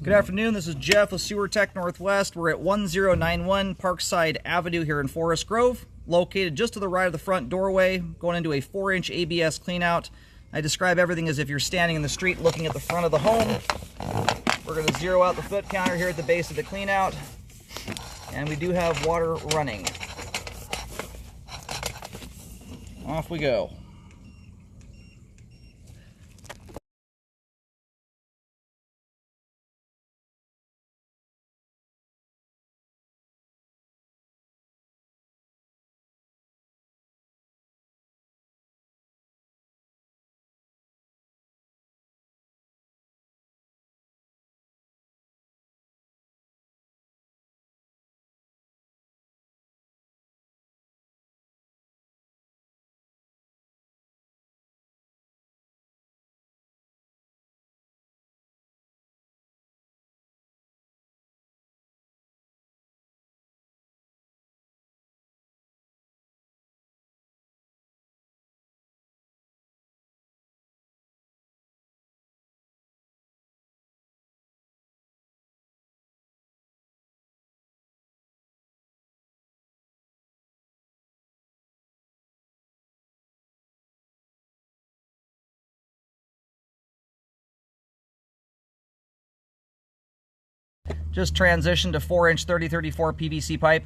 Good afternoon, this is Jeff with Sewer Tech Northwest. We're at 1091 Parkside Avenue here in Forest Grove, located just to the right of the front doorway, going into a 4-inch ABS cleanout. I describe everything as if you're standing in the street looking at the front of the home. We're going to zero out the foot counter here at the base of the cleanout, and we do have water running. Off we go. Just transition to 4-inch 3034 PVC pipe.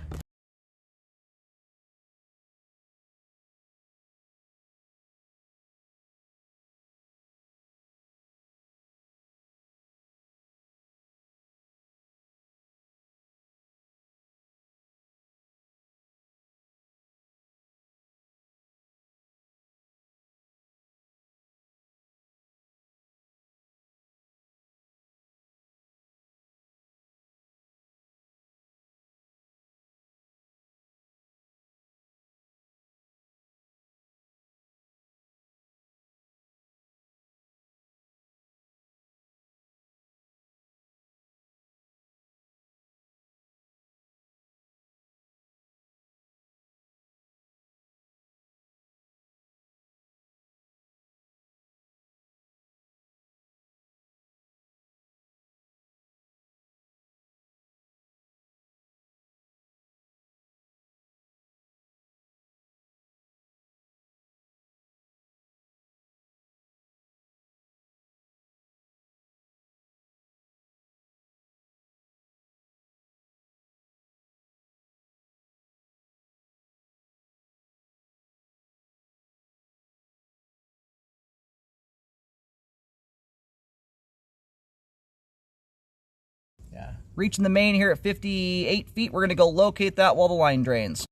Reaching the main here at 58 feet, we're going to go locate that while the line drains.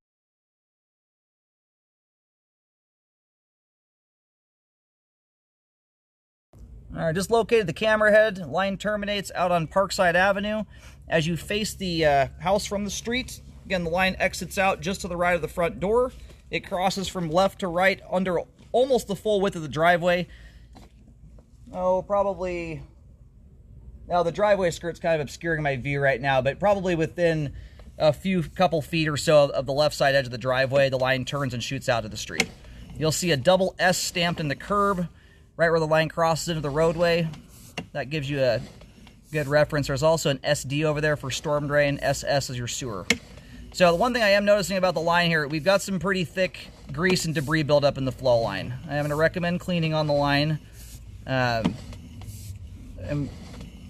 All right, just located the camera head. Line terminates out on Parkside Avenue. As you face the house from the street, again, the line exits out just to the right of the front door. It crosses from left to right under almost the full width of the driveway. Oh, probably... Now, the driveway skirt's kind of obscuring my view right now, but probably within a couple feet or so of the left side edge of the driveway, the line turns and shoots out to the street. You'll see a double S stamped in the curb, right where the line crosses into the roadway. That gives you a good reference. There's also an SD over there for storm drain. SS is your sewer. So the one thing I am noticing about the line here, we've got some pretty thick grease and debris buildup in the flow line. I'm going to recommend cleaning on the line.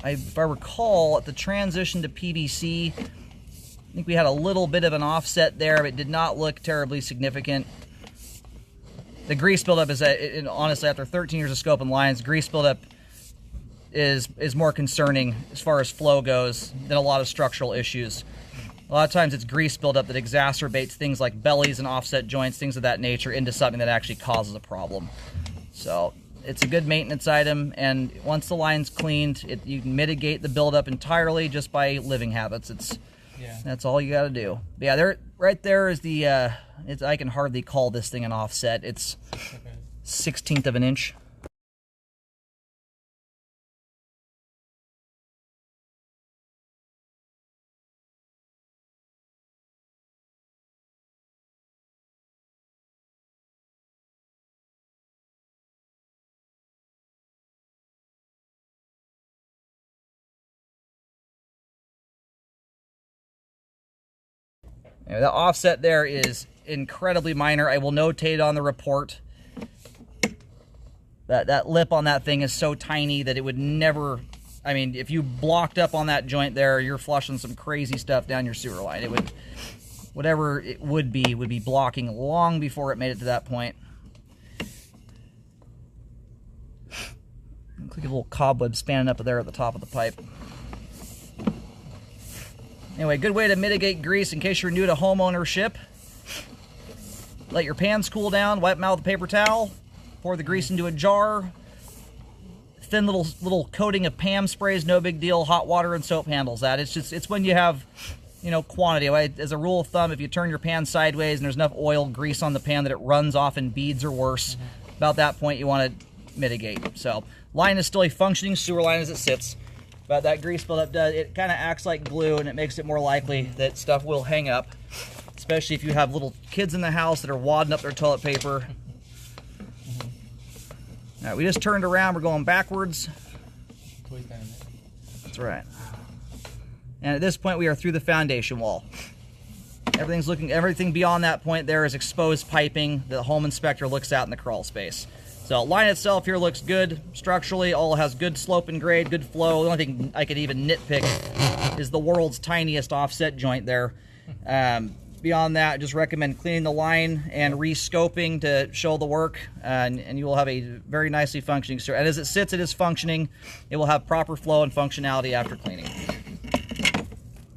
If I recall, at the transition to PVC, I think we had a little bit of an offset there, but it did not look terribly significant. The grease buildup is, honestly, after 13 years of scoping lines, grease buildup is more concerning as far as flow goes than a lot of structural issues. A lot of times it's grease buildup that exacerbates things like bellies and offset joints, things of that nature, into something that actually causes a problem. So it's a good maintenance item, and once the line's cleaned, you can mitigate the buildup entirely just by living habits. That's all you got to do. But yeah, right there is the. I can hardly call this thing an offset. It's 1/16 of an inch. Anyway, the offset there is incredibly minor. I will notate on the report that that lip on that thing is so tiny that it would never, I mean, if you blocked up on that joint there, you're flushing some crazy stuff down your sewer line. It would, whatever it would be blocking long before it made it to that point. Looks like a little cobweb spanning up there at the top of the pipe. Anyway, good way to mitigate grease in case you're new to home ownership. Let your pans cool down, wipe them out with a paper towel, pour the grease into a jar. Thin little coating of Pam sprays, no big deal. Hot water and soap handles that. It's when you have, you know, quantity. As a rule of thumb, if you turn your pan sideways and there's enough oil, grease on the pan that it runs off in beads or worse, about that point you want to mitigate. So line is still a functioning sewer line as it sits, but that grease buildup does, it kind of acts like glue, and it makes it more likely that stuff will hang up, especially if you have little kids in the house that are wadding up their toilet paper. All right, we just turned around, we're going backwards. That's right. And at this point we are through the foundation wall. Everything beyond that point there is exposed piping that the home inspector looks at in the crawl space. So line itself here looks good structurally, all has good slope and grade, good flow. The only thing I could even nitpick is the world's tiniest offset joint there. Beyond that, just recommend cleaning the line and re-scoping to show the work, and you will have a very nicely functioning sewer. And as it sits, it is functioning. It will have proper flow and functionality after cleaning.